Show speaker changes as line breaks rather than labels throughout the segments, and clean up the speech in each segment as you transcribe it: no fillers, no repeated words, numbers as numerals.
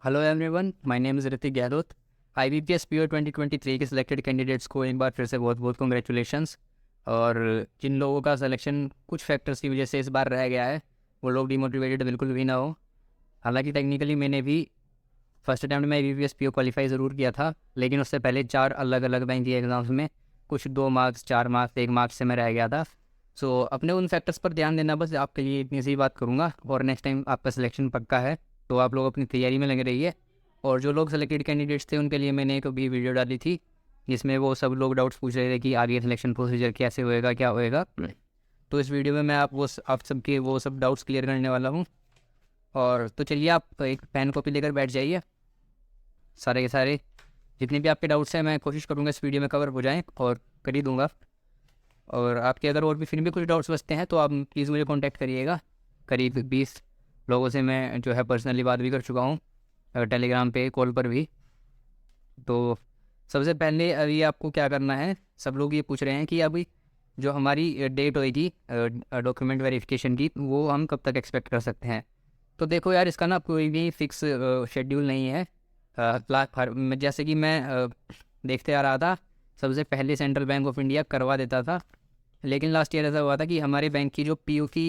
Hello everyone, my name is Hrithik Gehlot. IBPS PO 2023 के selected candidates को एक बार फिर से बहुत बहुत कॉन्ग्रेचुलेशंस। और जिन लोगों का सिलेक्शन कुछ फैक्टर्स की वजह से इस बार रह गया है, वो लोग डिमोटिवेटेड बिल्कुल भी ना हो। हालांकि टेक्निकली मैंने भी फर्स्ट अटैम्प्ट में IBPS PO क्वालिफाई ज़रूर किया था, लेकिन उससे पहले 4 अलग अलग बैंक के एग्ज़ाम्स में कुछ 2 मार्क्स, 4 मार्क्स, 1 मार्क्स से मैं रह गया था। सो अपने उन फैक्टर्स पर ध्यान देना, बस आपके लिए इतनी सी बात करूँगा। और नेक्स्ट टाइम आपका सिलेक्शन पक्का है, तो आप लोग अपनी तैयारी में लगे रहिए। और जो लोग सेलेक्टेड कैंडिडेट्स थे उनके लिए मैंने एक भी वीडियो डाली थी, जिसमें वो सब लोग डाउट्स पूछ रहे थे कि आगे सिलेक्शन प्रोसीजर कैसे होएगा, क्या होएगा। तो इस वीडियो में मैं आप सबके वो सब डाउट्स क्लियर करने वाला हूँ। और तो चलिए, आप एक पेन कॉपी लेकर बैठ जाइए। सारे के सारे जितने भी आपके डाउट्स हैं मैं कोशिश करूँगा इस वीडियो में कवर हो जाएँ, और कर ही दूँगा। और आपके अगर और भी फिर भी कुछ डाउट्स बचते हैं तो आप प्लीज़ मुझे कॉन्टैक्ट करिएगा। करीब 20 लोगों से मैं जो है पर्सनली बात भी कर चुका हूँ, टेलीग्राम पे, कॉल पर भी। तो सबसे पहले अभी आपको क्या करना है, सब लोग ये पूछ रहे हैं कि अभी जो हमारी डेट होएगी डॉक्यूमेंट वेरिफिकेशन की, वो हम कब तक एक्सपेक्ट कर सकते हैं। तो देखो यार, इसका ना कोई भी फिक्स शेड्यूल नहीं है। जैसे कि मैं देखते आ रहा था, सबसे पहले सेंट्रल बैंक ऑफ इंडिया करवा देता था। लेकिन लास्ट ईयर ऐसा हुआ था कि हमारे बैंक की जो PU की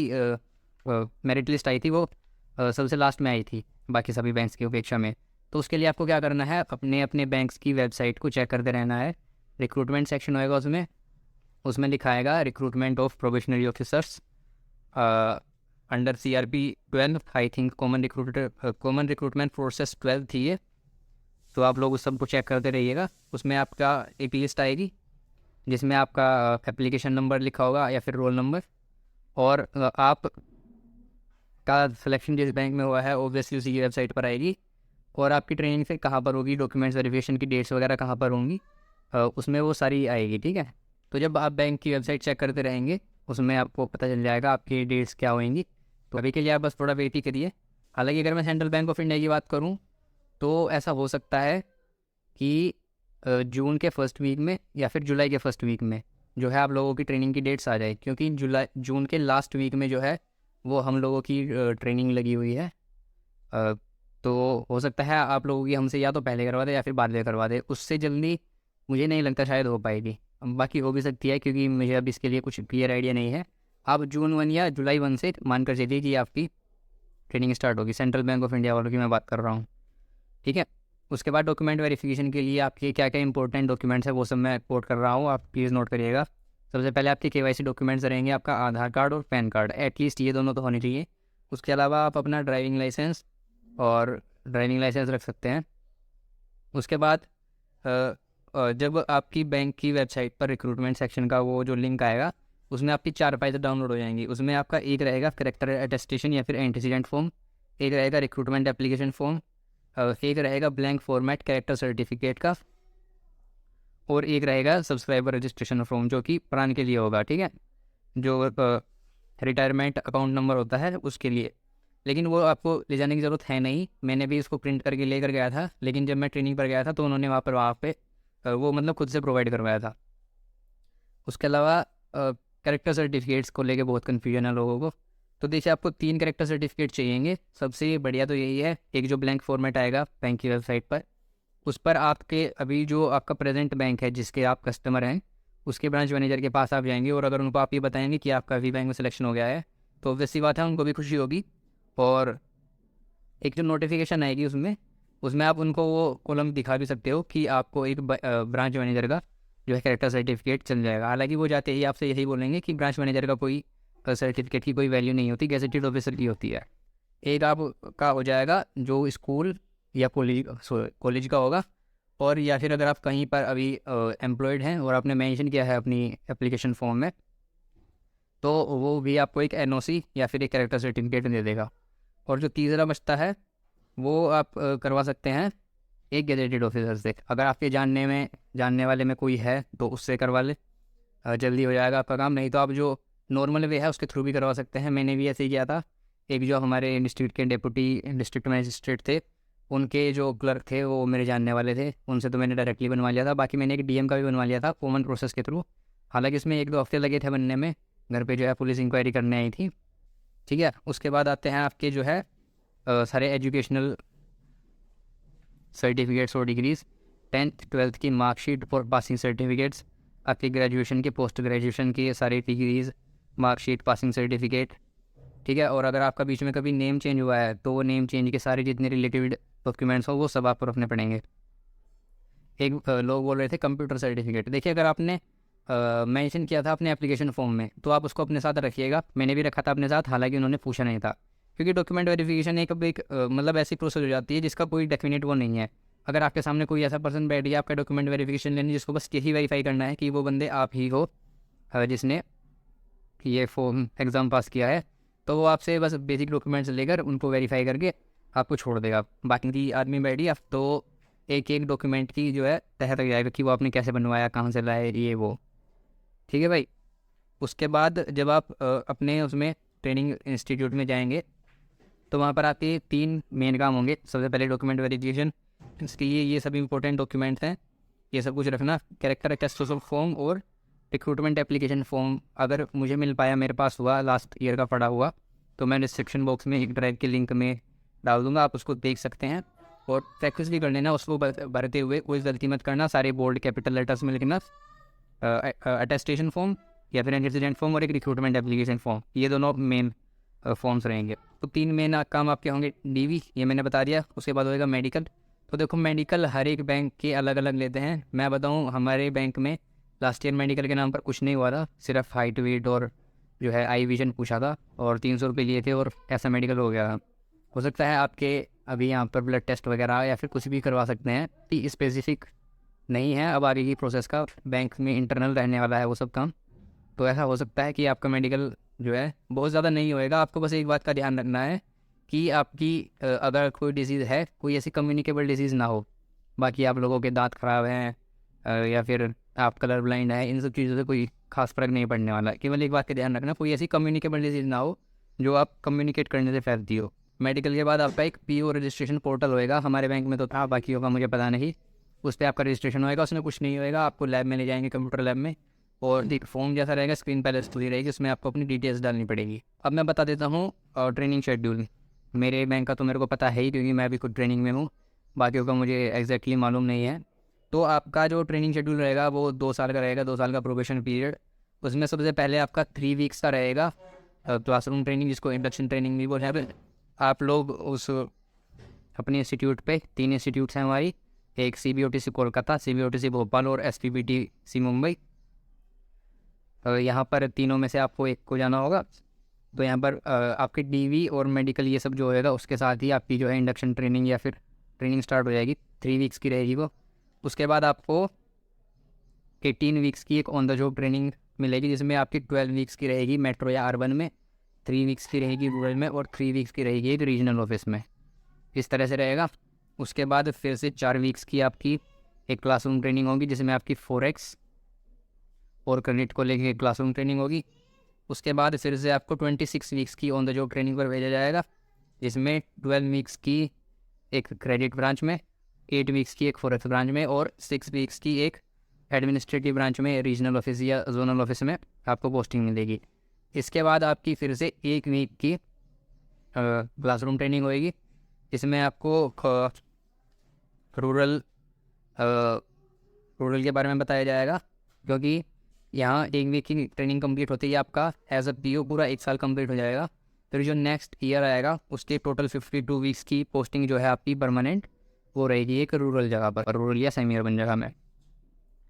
मेरिट लिस्ट आई थी, वो सबसे लास्ट में आई थी बाकी सभी बैंक्स की अपेक्षा में। तो उसके लिए आपको क्या करना है, अपने अपने बैंक्स की वेबसाइट को चेक करते रहना है। रिक्रूटमेंट सेक्शन होएगा, उसमें उसमें लिखाएगा recruitment of probationary officers under CRP 12, I think common recruitment process 12 थी ये। तो आप लोग उस सबको चेक करते रहिएगा। उसमें आपका AP लिस्ट आएगी, जिसमें आपका एप्लीकेशन नंबर लिखा होगा या फिर रोल नंबर, और आप का सिलेक्शन जिस बैंक में हुआ है ऑब्वियसली उसी की वेबसाइट पर आएगी। और आपकी ट्रेनिंग फिर कहाँ पर होगी, डॉक्यूमेंट्स वेरिफिकेशन की डेट्स वगैरह कहाँ पर होंगी, उसमें वो सारी आएगी। ठीक है, तो जब आप बैंक की वेबसाइट चेक करते रहेंगे, उसमें आपको पता चल जाएगा आपकी डेट्स क्या होंगी। तो अभी के लिए आप बस थोड़ा वेट ही करिए। हालांकि अगर मैं सेंट्रल बैंक ऑफ इंडिया की बात करूँ, तो ऐसा हो सकता है कि जून के फर्स्ट वीक में या फिर जुलाई के फर्स्ट वीक में जो है आप लोगों की ट्रेनिंग की डेट्स आ जाए, क्योंकि जून के लास्ट वीक में जो है वो हम लोगों की ट्रेनिंग लगी हुई है। तो हो सकता है आप लोगों की हमसे या तो पहले करवा दे या फिर बाद में करवा दे। उससे जल्दी मुझे नहीं लगता शायद हो पाएगी, बाकी हो भी सकती है, क्योंकि मुझे अब इसके लिए कुछ क्लियर आइडिया नहीं है। आप जून 1 या जुलाई 1 से मानकर चलिए कि आपकी ट्रेनिंग स्टार्ट होगी। सेंट्रल बैंक ऑफ इंडिया वालों की मैं बात कर रहा हूँ, ठीक है। उसके बाद डॉक्यूमेंट वेरिफिकेशन के लिए आपके क्या क्या इंपॉर्टेंट डॉक्यूमेंट्स है वो सब मैं कोट कर रहा हूँ, आप प्लीज़ नोट करिएगा। सबसे पहले आपके KYC डॉक्यूमेंट्स रहेंगे, आपका आधार कार्ड और पैन कार्ड, एटलीस्ट ये दोनों तो होने चाहिए। उसके अलावा आप अपना ड्राइविंग लाइसेंस रख सकते हैं। उसके बाद जब आपकी बैंक की वेबसाइट पर रिक्रूटमेंट सेक्शन का वो जो लिंक आएगा, उसमें आपकी 4 फाइलें डाउनलोड हो जाएंगी। उसमें आपका एक रहेगा करेक्टर अटेस्टेशन या फिर एंटीसीडेंट फॉर्म, एक रहेगा रिक्रूटमेंट एप्लीकेशन फॉर्म, एक रहेगा ब्लैंक फॉर्मेट कैरेक्टर सर्टिफिकेट का, और एक रहेगा सब्सक्राइबर रजिस्ट्रेशन फॉर्म, जो कि प्राण के लिए होगा, ठीक है, जो रिटायरमेंट अकाउंट नंबर होता है उसके लिए। लेकिन वो आपको ले जाने की ज़रूरत है नहीं, मैंने भी इसको प्रिंट करके लेकर गया था, लेकिन जब मैं ट्रेनिंग पर गया था तो उन्होंने वहाँ पे वो मतलब खुद से प्रोवाइड करवाया था। उसके अलावा कैरेक्टर सर्टिफिकेट्स को लेके बहुत कन्फ्यूजन है लोगों को। तो देखिए, आपको 3 कैरेक्टर सर्टिफिकेट चाहिएंगे। सबसे बढ़िया तो यही है, एक जो ब्लैंक फॉर्मेट आएगा बैंक की वेबसाइट पर, उस पर आपके अभी जो आपका प्रेजेंट बैंक है जिसके आप कस्टमर हैं, उसके ब्रांच मैनेजर के पास आप जाएंगे, और अगर उनको आप ये बताएंगे कि आपका अभी बैंक में सिलेक्शन हो गया है, तो ऑब्वियसली बात है उनको भी खुशी होगी। और एक जो नोटिफिकेशन आएगी उसमें उसमें आप उनको वो कॉलम दिखा भी सकते हो कि आपको एक ब्रांच मैनेजर का जो है कैरेक्टर सर्टिफिकेट चल जाएगा। हालांकि वो जाते ही आपसे यही बोलेंगे कि ब्रांच मैनेजर का कोई सर्टिफिकेट की कोई वैल्यू नहीं होती, गेजेटेड ऑफिसर की होती है। एक आपका हो जाएगा जो स्कूल या कॉलेज का होगा, और या फिर अगर आप कहीं पर अभी एम्प्लॉयड हैं और आपने मेंशन किया है अपनी एप्लीकेशन फॉर्म में, तो वो भी आपको एक NOC या फिर एक कैरेक्टर सर्टिफिकेट दे देगा। और जो तीसरा बचता है वो आप करवा सकते हैं एक गेजेटेड ऑफिसर से। अगर आपके जानने वाले में कोई है तो उससे करवा ले, जल्दी हो जाएगा आपका काम। नहीं तो आप जो नॉर्मल वे है उसके थ्रू भी करवा सकते हैं। मैंने भी ऐसे ही किया था। एक जो हमारे इंस्टीट्यूट के डेप्यूटी डिस्ट्रिक्ट मजिस्ट्रेट थे, उनके जो क्लर्क थे वो मेरे जानने वाले थे, उनसे तो मैंने डायरेक्टली बनवा लिया था। बाकी मैंने एक DM का भी बनवा लिया था कॉमन प्रोसेस के थ्रू। हालांकि इसमें 1-2 हफ्ते लगे थे बनने में, घर पे जो है पुलिस इंक्वायरी करने आई थी, ठीक है। उसके बाद आते हैं आपके जो है सारे एजुकेशनल सर्टिफिकेट्स और डिग्रीज़, 10th 12th की मार्कशीट और पासिंग सर्टिफिकेट्स, आपकी ग्रेजुएशन के पोस्ट ग्रेजुएशन की सारी डिग्रीज़, मार्कशीट, पासिंग सर्टिफिकेट, ठीक है। और अगर आपका बीच में कभी नेम चेंज हुआ है तो वो नेम चेंज के सारे जितने रिलेटेड डॉक्यूमेंट्स हो वो सब आपको रखने पड़ेंगे। एक लोग बोल रहे थे कंप्यूटर सर्टिफिकेट, देखिए अगर आपने मेंशन किया था अपने एप्लीकेशन फॉर्म में तो आप उसको अपने साथ रखिएगा। मैंने भी रखा था अपने साथ, हालांकि उन्होंने पूछा नहीं था, क्योंकि डॉक्यूमेंट वेरिफिकेशन एक मतलब ऐसी प्रोसेस हो जाती है जिसका कोई डेफिनेट वो नहीं है। अगर आपके सामने कोई ऐसा पर्सन बैठ गया आपका डॉक्यूमेंट वेरिफिकेशन लेने, जिसको बस यही वेरीफाई करना है कि वो बंदे आप ही हो जिसने ये फॉर्म एग्ज़ाम पास किया है, तो वो आपसे बस बेसिक डॉक्यूमेंट्स लेकर उनको वेरीफाई करके आपको छोड़ देगा। बाकी की आदमी बैठ गया तो एक एक डॉक्यूमेंट की जो है तह तक जाएगा कि वो आपने कैसे बनवाया, कहाँ से लाए, ये वो, ठीक है भाई। उसके बाद जब आप अपने उसमें ट्रेनिंग इंस्टीट्यूट में जाएंगे तो वहाँ पर आपके 3 मेन काम होंगे। सबसे पहले डॉक्यूमेंट वेरिफिकेशन, इसके ये सब इंपॉर्टेंट डॉक्यूमेंट्स हैं, ये सब कुछ रखना। कैरेक्टर अटेस्टेशन फॉर्म और रिक्रूटमेंट एप्लीकेशन फॉर्म अगर मुझे मिल पाया, मेरे पास हुआ लास्ट ईयर का पड़ा हुआ, तो मैं डिस्क्रिप्शन बॉक्स में एक ड्राइव के लिंक में डाल दूँगा, आप उसको देख सकते हैं। और प्रैक्टिस भी कर लेना, उसको भरते हुए कोई गलती मत करना, सारे बोल्ड कैपिटल लेटर्स में लिखना। अटेस्टेशन फॉर्म या फिर इंसिडेंट फॉर्म और एक रिक्रूटमेंट एप्लीकेशन फॉर्म, ये दोनों मेन फॉर्म्स रहेंगे। तो 3 मेन काम आपके होंगे। डीवी ये मैंने बता दिया, उसके बाद होएगा मेडिकल। तो देखो मेडिकल हर एक बैंक के अलग अलग लेते हैं। मैं बताऊं हमारे बैंक में लास्ट ईयर मेडिकल के नाम पर कुछ नहीं हुआ था, सिर्फ हाइट वेट और जो है आई विजन पूछा था और 300 रुपये लिए थे और ऐसा मेडिकल हो गया। हो सकता है आपके अभी यहाँ पर ब्लड टेस्ट वगैरह या फिर कुछ भी करवा सकते हैं, स्पेसिफिक नहीं है। अब आगे की प्रोसेस का बैंक में इंटरनल रहने वाला है वो सब काम, तो ऐसा हो सकता है कि आपका मेडिकल जो है बहुत ज़्यादा नहीं होएगा। आपको बस एक बात का ध्यान रखना है कि आपकी अगर कोई डिजीज़ है, कोई ऐसी कम्युनिकेबल डिजीज़ ना हो। बाकी आप लोगों के दांत ख़राब हैं या फिर आप कलर ब्लाइंड है, इन सब चीज़ों से कोई खास फर्क नहीं पड़ने वाला। केवल एक बात का ध्यान रखना, कोई ऐसी कम्युनिकेबल डिजीज़ ना हो जो आप कम्युनिकेट करने से फैलती हो। मेडिकल के बाद आपका एक पीओ रजिस्ट्रेशन पोर्टल होएगा, हमारे बैंक में तो था, बाकी होगा मुझे पता नहीं। उस पर आपका रजिस्ट्रेशन होएगा, उसमें कुछ नहीं होएगा, आपको लैब में ले जाएंगे, कंप्यूटर लैब में, और एक फॉर्म जैसा रहेगा, स्क्रीन पर खुली रहेगी, उसमें आपको अपनी डिटेल्स डालनी पड़ेगी। अब मैं बता देता हूँ ट्रेनिंग शेड्यूल। मेरे बैंक का तो मेरे को पता है ही, क्योंकि मैं अभी खुद ट्रेनिंग में हूँ, बाकियों का मुझे एग्जैक्टली मालूम नहीं है। तो आपका जो ट्रेनिंग शेड्यूल रहेगा वो 2 साल का रहेगा, 2 साल का प्रोबेशन पीरियड। उसमें सबसे पहले आपका 3 वीक्स का रहेगा क्लासरूम ट्रेनिंग, जिसको इंडक्शन ट्रेनिंग भी बोलते हैं। आप लोग उस अपने इंस्टीट्यूट पे 3 इंस्टीट्यूट्स हैं हमारी, एक CBOTC कोलकाता, CBOTC भोपाल और SPBTC मुंबई। यहाँ पर तीनों में से आपको एक को जाना होगा। तो यहाँ पर आपके डीवी और मेडिकल ये सब जो होएगा, उसके साथ ही आपकी जो है इंडक्शन ट्रेनिंग या फिर ट्रेनिंग स्टार्ट हो जाएगी। 3 वीक्स की रहेगी वो। उसके बाद आपको 18 वीक्स की एक ऑन द जॉब ट्रेनिंग मिलेगी, जिसमें आपकी 12 वीक्स की रहेगी मेट्रो या अर्बन में, 3 वीक्स की रहेगी रूरल में और 3 वीक्स की रहेगी एक रीजनल ऑफिस में। इस तरह से रहेगा। उसके बाद फिर से 4 वीक्स की आपकी एक क्लासरूम ट्रेनिंग होगी, जिसमें आपकी फॉरेक्स और क्रेडिट को लेके क्लासरूम ट्रेनिंग होगी। उसके बाद फिर से आपको 26 वीक्स की ऑन द जॉब ट्रेनिंग पर भेजा जाएगा, जिसमें 12 वीक्स की एक क्रेडिट ब्रांच में, 8 वीक्स की एक फॉरेक्स ब्रांच में और 6 वीक्स की एक एडमिनिस्ट्रेटिव ब्रांच में, रीजनल ऑफिस या जोनल ऑफिस में आपको पोस्टिंग मिलेगी। इसके बाद आपकी फिर से 1 वीक की क्लासरूम ट्रेनिंग होएगी, इसमें आपको रूरल के बारे में बताया जाएगा, क्योंकि यहाँ 1 वीक की ट्रेनिंग कंप्लीट होती है आपका एज अ PO पूरा 1 साल कंप्लीट हो जाएगा। फिर जो नेक्स्ट ईयर आएगा उसके टोटल 52 वीक्स की पोस्टिंग जो है आपकी परमानेंट, वो रहेगी एक रूरल जगह पर, रूरल या सेमी अर्बन जगह में।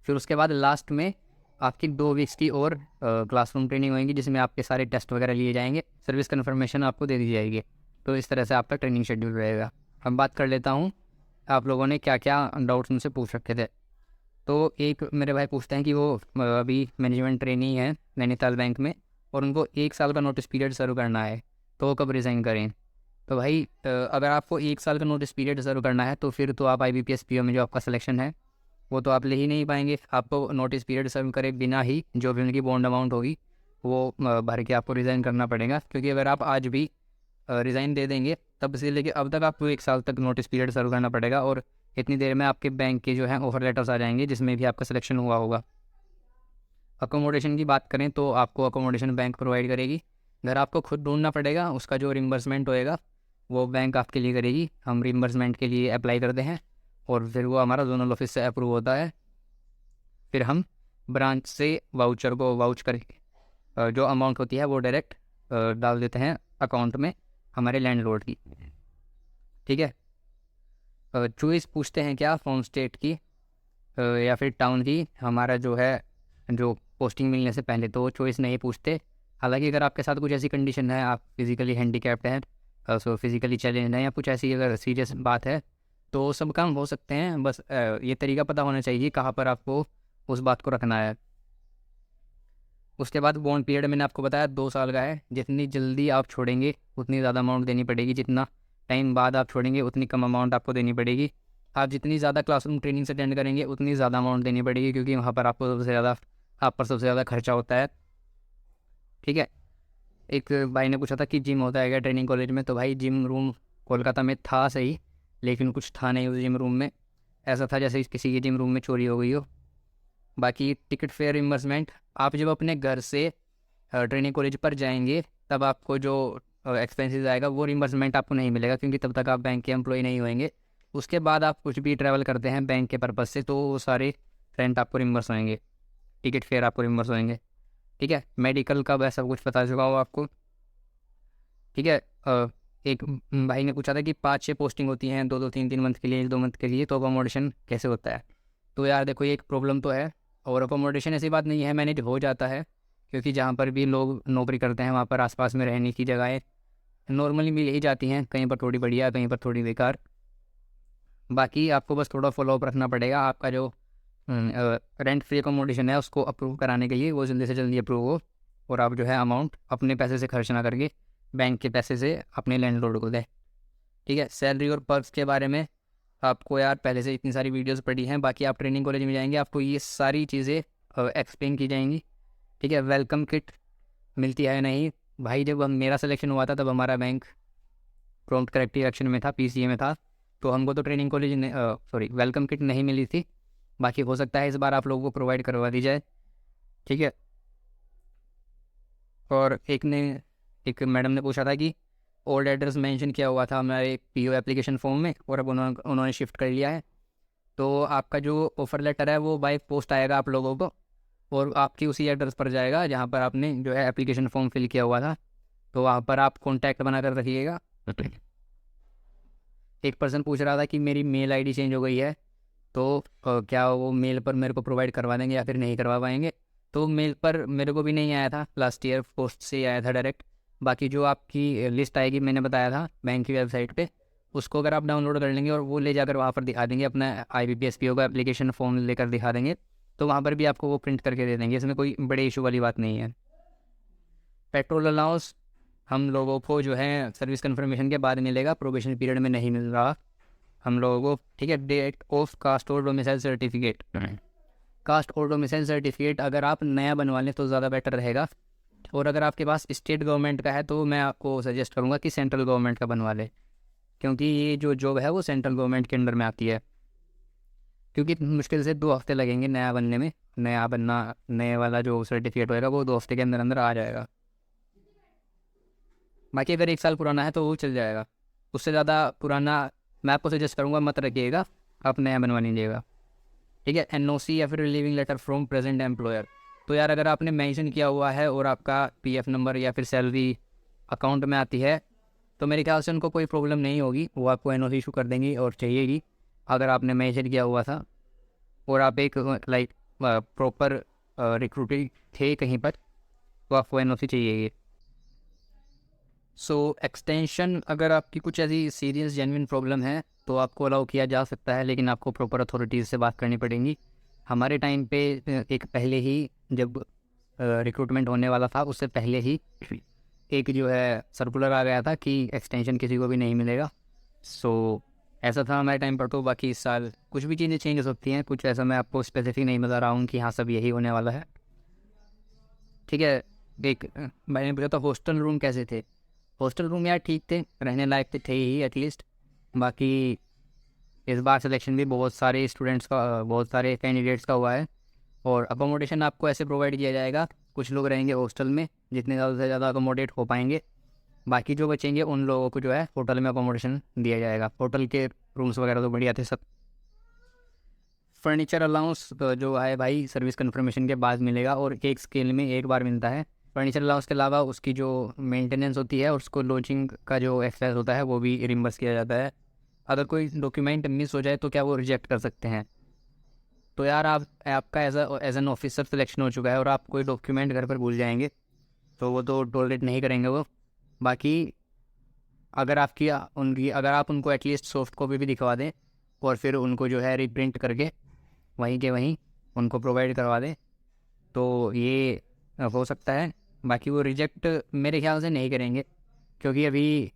फिर उसके बाद लास्ट में आपकी 2 वीक्स की और क्लासरूम ट्रेनिंग होगी, जिसमें आपके सारे टेस्ट वगैरह लिए जाएंगे, सर्विस कन्फर्मेशन आपको दे दी जाएगी। तो इस तरह से आपका ट्रेनिंग शेड्यूल रहेगा। अब बात कर लेता हूँ आप लोगों ने क्या क्या डाउट्स मुझसे पूछ रखे थे। तो एक मेरे भाई पूछते हैं कि वो अभी मैनेजमेंट ट्रेनी है नैनीताल बैंक में और उनको 1 साल का नोटिस पीरियड सर्व करना है, तो वो कब रिज़ाइन करें। तो भाई अगर आपको 1 साल का नोटिस पीरियड सर्व करना है तो फिर तो आप IBPS PO में जो आपका सिलेक्शन है वो तो आप ले ही नहीं पाएंगे। आपको नोटिस पीरियड सर्व करे बिना ही जो भी उनकी बॉन्ड अमाउंट होगी वो भर के आपको रिज़ाइन करना पड़ेगा, क्योंकि अगर आप आज भी रिज़ाइन दे देंगे तब से लेके अब तक आपको 1 साल तक नोटिस पीरियड सर्व करना पड़ेगा, और इतनी देर में आपके बैंक के जो है ऑफर लेटर्स आ जाएंगे जिसमें भी आपका सिलेक्शन हुआ होगा। अकोमोडेशन की बात करें तो आपको अकोमोडेशन बैंक प्रोवाइड करेगी, घर आपको खुद ढूंढना पड़ेगा, उसका जो रिम्बर्समेंट होएगा वो बैंक आपके लिए करेगी। हम रिम्बर्समेंट के लिए अप्लाई करते हैं और फिर वो हमारा जोनल ऑफिस से अप्रूव होता है। फिर हम ब्रांच से वाउचर को वाउच करके जो अमाउंट होती है वो डायरेक्ट डाल देते हैं अकाउंट में हमारे लैंडलॉर्ड की। ठीक है, चॉइस पूछते हैं क्या फ्रॉम स्टेट की या फिर टाउन की, हमारा जो है जो पोस्टिंग मिलने से पहले, तो वो चॉइस नहीं पूछते। हालांकि अगर आपके साथ कुछ ऐसी कंडीशन है, आप फिज़िकली हैंडीकैप्ड हैं, सो फिज़िकली चैलेंज है या कुछ ऐसी अगर सीरियस बात है, तो सब काम हो सकते हैं। बस ये तरीका पता होना चाहिए कहाँ पर आपको उस बात को रखना है। उसके बाद बॉन्ड पीरियड मैंने आपको बताया 2 साल का है। जितनी जल्दी आप छोड़ेंगे उतनी ज़्यादा अमाउंट देनी पड़ेगी, जितना टाइम बाद आप छोड़ेंगे उतनी कम अमाउंट आपको देनी पड़ेगी। आप जितनी ज़्यादा क्लासरूम ट्रेनिंग्स अटेंड करेंगे उतनी ज़्यादा अमाउंट देनी पड़ेगी, क्योंकि वहाँ पर आपको सबसे ज़्यादा आप पर सबसे ज़्यादा खर्चा होता है। ठीक है, एक भाई ने पूछा था कि जिम होता है क्या ट्रेनिंग कॉलेज में, तो भाई जिम रूम कोलकाता में था सही, लेकिन कुछ था नहीं उस जिम रूम में। ऐसा था जैसे किसी के जिम रूम में चोरी हो गई हो। बाकी टिकट फेयर रिम्बर्समेंट, आप जब अपने घर से ट्रेनिंग कॉलेज पर जाएंगे तब आपको जो एक्सपेंसेस आएगा वो रिम्बर्समेंट आपको नहीं मिलेगा, क्योंकि तब तक आप बैंक के एम्प्लॉय नहीं होंगे। उसके बाद आप कुछ भी ट्रैवल करते हैं बैंक के पर्पज़ से, तो वो सारे रेंट आपको रिम्बर्स होंगे, टिकट फेयर आपको रिम्बर्स होंगे। ठीक है, मेडिकल का वैसा कुछ पता चुका हो आपको। ठीक है, एक भाई ने पूछा था कि 5-6 पोस्टिंग होती हैं 2-2 3-3 मंथ के लिए, 1-2 मंथ के लिए, तो अकोमोडेशन कैसे होता है। तो यार देखो, ये एक प्रॉब्लम तो है, और अकोमोडेशन ऐसी बात नहीं है, मैनेज हो जाता है, क्योंकि जहाँ पर भी लोग नौकरी करते हैं वहाँ पर आसपास में रहने की जगहें नॉर्मली मिल ही जाती हैं, कहीं पर थोड़ी बढ़िया, कहीं पर थोड़ी बेकार। बाकी आपको बस थोड़ा फॉलोअप रखना पड़ेगा, आपका जो रेंट फ्री अकोमोडेशन है उसको अप्रूव कराने के लिए वो जल्दी से जल्दी अप्रूव हो, और आप जो है अमाउंट अपने पैसे से खर्च ना करके बैंक के पैसे से अपने लैंडलॉर्ड को दें। ठीक है, सैलरी और पर्क्स के बारे में आपको यार पहले से इतनी सारी वीडियोस पड़ी हैं, बाकी आप ट्रेनिंग कॉलेज में जाएंगे आपको ये सारी चीज़ें एक्सप्लेन की जाएंगी। ठीक है, वेलकम किट मिलती है नहीं भाई, जब मेरा सिलेक्शन हुआ था तब हमारा बैंक प्रॉम्प्ट करेक्टिव एक्शन में था, पीसीए में था, तो हमको तो ट्रेनिंग कॉलेज वेलकम किट नहीं मिली थी। बाकी हो सकता है इस बार आप लोगों को प्रोवाइड करवा दी जाए। ठीक है, और एक मैडम ने पूछा था कि ओल्ड एड्रेस मेंशन किया हुआ था हमारे पीओ एप्लीकेशन फॉर्म में, और अब उन्होंने शिफ्ट कर लिया है, तो आपका जो ऑफ़र लेटर है वो बाय पोस्ट आएगा आप लोगों को, और आपकी उसी एड्रेस पर जाएगा जहाँ पर आपने जो है एप्लीकेशन फॉर्म फिल किया हुआ था, तो वहाँ पर आप कॉन्टैक्ट बना कर रखिएगा। एक पर्सन पूछ रहा था कि मेरी मेल आईडी चेंज हो गई है, तो क्या वो मेल पर मेरे को प्रोवाइड करवा देंगे या फिर नहीं करवा पाएंगे। तो मेल पर मेरे को भी नहीं आया था, लास्ट ईयर पोस्ट से आया था डायरेक्ट। बाकी जो आपकी लिस्ट आएगी, मैंने बताया था बैंक की वेबसाइट पे, उसको अगर आप डाउनलोड कर लेंगे और वो ले जाकर वहाँ पर दिखा देंगे, अपना IBPS PO का एप्लीकेशन फॉर्म लेकर दिखा देंगे, तो वहाँ पर भी आपको वो प्रिंट करके दे देंगे, इसमें कोई बड़े इशू वाली बात नहीं है। पेट्रोल अलाउंस हम लोगों को जो है सर्विस कन्फर्मेशन के बाद मिलेगा, प्रोबेशन पीरियड में नहीं मिल रहा हम लोगों को। ठीक है, डेट ऑफ कास्ट और डोमिसाइल सर्टिफिकेट, कास्ट और डोमिसाइल सर्टिफिकेट अगर आप नया बनवा लें तो ज़्यादा बेटर रहेगा, और अगर आपके पास स्टेट गवर्नमेंट का है तो मैं आपको सजेस्ट करूँगा कि सेंट्रल गवर्नमेंट का बनवा ले, क्योंकि ये जो जॉब है वो सेंट्रल गवर्नमेंट के अंडर में आती है। क्योंकि मुश्किल से 2 हफ्ते लगेंगे नया बनने में, नया बनना, नए वाला जो सर्टिफिकेट होएगा वो 2 हफ्ते के अंदर अंदर आ जाएगा। बाकी अगर 1 साल पुराना है तो वो चल जाएगा, उससे ज़्यादा पुराना मैं आपको सजेस्ट करूँगा मत रखिएगा, आप नया बनवा लीजिएगा। ठीक है, NOC या फिर relieving letter from present employer, तो यार अगर आपने मेंशन किया हुआ है और आपका PF नंबर या फिर सैलरी अकाउंट में आती है, तो मेरे ख्याल से उनको कोई प्रॉब्लम नहीं होगी, वो आपको NOC इशू कर देंगी और चाहिएगी। अगर आपने मेंशन किया हुआ था और आप एक लाइक प्रॉपर रिक्रूटिंग थे कहीं पर, तो आपको NOC चाहिएगी। सो एक्सटेंशन, अगर आपकी कुछ ऐसी सीरियस जेन्युइन प्रॉब्लम है तो आपको अलाउ किया जा सकता है, लेकिन आपको प्रॉपर अथॉरिटीज़ से बात करनी पड़ेगी। हमारे टाइम पे एक पहले ही जब रिक्रूटमेंट होने वाला था उससे पहले ही एक जो है सर्कुलर आ गया था कि एक्सटेंशन किसी को भी नहीं मिलेगा। सो ऐसा था हमारे टाइम पर। तो बाकी इस साल कुछ भी चीज़ें चेंज हो सकती हैं, कुछ ऐसा मैं आपको स्पेसिफिक नहीं बता रहा हूँ कि हाँ सब यही होने वाला है। ठीक है, एक मैंने पूछा था हॉस्टल रूम कैसे थे। हॉस्टल रूम यार ठीक थे, रहने लायक तो थे ही एटलीस्ट। बाकी इस बार सिलेक्शन भी बहुत सारे स्टूडेंट्स का, बहुत सारे कैंडिडेट्स का हुआ है, और अकोमोडेशन आपको ऐसे प्रोवाइड किया जाएगा, कुछ लोग रहेंगे हॉस्टल में जितने ज़्यादा से ज़्यादा अकोमोडेट हो पाएंगे, बाकी जो बचेंगे उन लोगों को जो है होटल में अकोमोडेशन दिया जाएगा। होटल के रूम्स वगैरह तो बढ़िया थे सब। फर्नीचर अलाउंस जो है भाई सर्विस कन्फर्मेशन के बाद मिलेगा और एक स्केल में एक बार मिलता है। फर्नीचर अलाउंस के अलावा उसकी जो मेंटेनेंस होती है और उसको लॉजिंग का जो एक्सपेंस होता है वो भी रिम्बर्स किया जाता है। अगर कोई डॉक्यूमेंट मिस हो जाए तो क्या वो रिजेक्ट कर सकते हैं? तो यार आपका एज एन ऑफिसर सिलेक्शन हो चुका है और आप कोई डॉक्यूमेंट घर पर भूल जाएंगे तो वो तो टॉलरेट नहीं करेंगे वो। बाकी अगर आप उनको एटलीस्ट सॉफ्ट कॉपी भी दिखवा दें और फिर उनको जो है रिप्रिंट करके वहीं के वहीं उनको प्रोवाइड करवा दें तो ये हो सकता है। बाकी वो रिजेक्ट मेरे ख्याल से नहीं करेंगे, क्योंकि अभी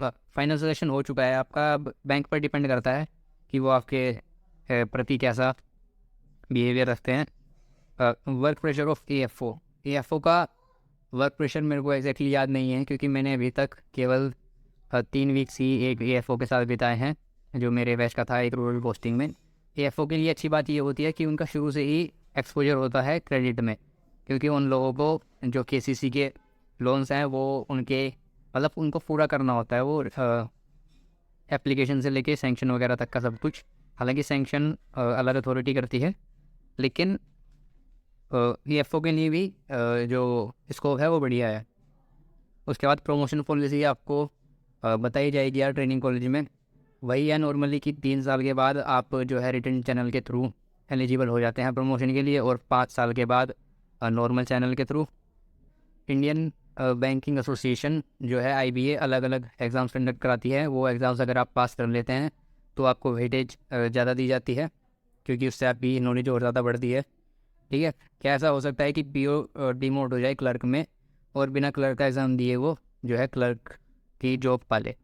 फाइनल सिलेक्शन हो चुका है आपका। अब बैंक पर डिपेंड करता है कि वो आपके प्रति कैसा बिहेवियर रखते हैं। Work pressure of A F O का वर्क प्रेशर मेरे को एग्जैक्टली याद नहीं है, क्योंकि मैंने अभी तक केवल 3 वीक्स ही एक ए के साथ बिताए हैं जो मेरे बैच का था एक रूरल पोस्टिंग में। ए के लिए अच्छी बात ये होती है कि उनका शुरू से ही एक्सपोजर होता है क्रेडिट में, क्योंकि उन लोगों को जो KCC के लोन्स हैं वो उनके मतलब उनको पूरा करना होता है वो एप्लीकेशन से लेके सैंक्शन वगैरह तक का सब कुछ। हालांकि सैंक्शन अलग अथॉरिटी करती है, लेकिन ए के लिए भी जो स्कोप है वो बढ़िया है। उसके बाद प्रमोशन पॉलिसी आपको बताई जाएगी यार ट्रेनिंग कॉलेज में। वही है नॉर्मली कि 3 साल के बाद आप जो है रिटर्न चैनल के थ्रू एलिजिबल हो जाते हैं प्रमोशन के लिए, और 5 साल के बाद नॉर्मल चैनल के थ्रू। इंडियन बैंकिंग एसोसिएशन जो है IBA अलग अलग एग्ज़ाम्स कंडक्ट कराती है। वो एग्ज़ाम्स अगर आप पास कर लेते हैं तो आपको वेटेज ज़्यादा दी जाती है, क्योंकि उससे आपकी नॉलेज और ज़्यादा बढ़ती है। ठीक है, क्या ऐसा हो सकता है कि PO डिमोट हो जाए क्लर्क में और बिना क्लर्क का एग्ज़ाम दिए वो जो है क्लर्क की जॉब पाले?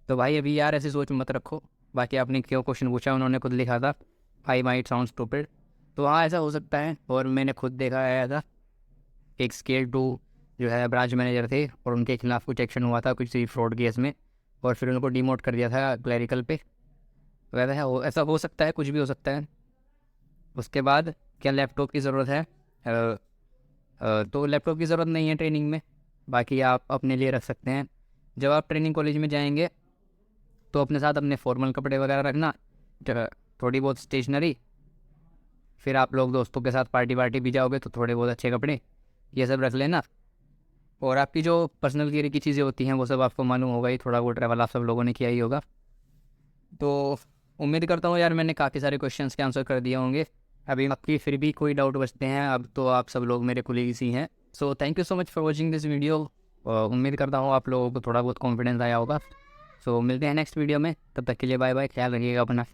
तो भाई अभी यार ऐसी सोच मत रखो। बाकी आपने क्यों क्वेश्चन पूछा, उन्होंने खुद लिखा था आई माइट साउंड स्टूपिड, तो हाँ ऐसा हो सकता है। और मैंने खुद देखा है ऐसा, एक स्केल 2 जो है ब्रांच मैनेजर थे और उनके खिलाफ कुछ एक्शन हुआ था कुछ फ्रॉड केस में, और फिर उनको डिमोट कर दिया था क्लरिकल पे। तो ऐसा हो सकता है, कुछ भी हो सकता है। उसके बाद क्या लैपटॉप की ज़रूरत है? तो लैपटॉप की ज़रूरत नहीं है ट्रेनिंग में, बाकी आप अपने लिए रख सकते हैं। जब आप ट्रेनिंग कॉलेज में जाएंगे तो अपने साथ अपने फॉर्मल कपड़े वगैरह रखना, थोड़ी बहुत स्टेशनरी, फिर आप लोग दोस्तों के साथ पार्टी भी जाओगे तो थोड़े बहुत अच्छे कपड़े ये सब रख लेना। और आपकी जो पर्सनल केयर की चीज़ें होती हैं वो सब आपको मालूम होगा ही, थोड़ा बहुत ट्रैवल आप सब लोगों ने किया ही होगा। तो उम्मीद करता हूँ यार मैंने काफ़ी सारे क्वेश्चंस के आंसर कर दिए होंगे। अभी आपकी फिर भी कोई डाउट बचते हैं अब तो आप सब लोग मेरे कुलीग्स ही हैं। So thank you so much for watching this video. उम्मीद करता हूँ आप लोगों को थोड़ा बहुत कॉन्फिडेंस आया होगा। सो मिलते हैं नेक्स्ट वीडियो में, तब तक के लिए बाय बाय, ख्याल रखिएगा अपना।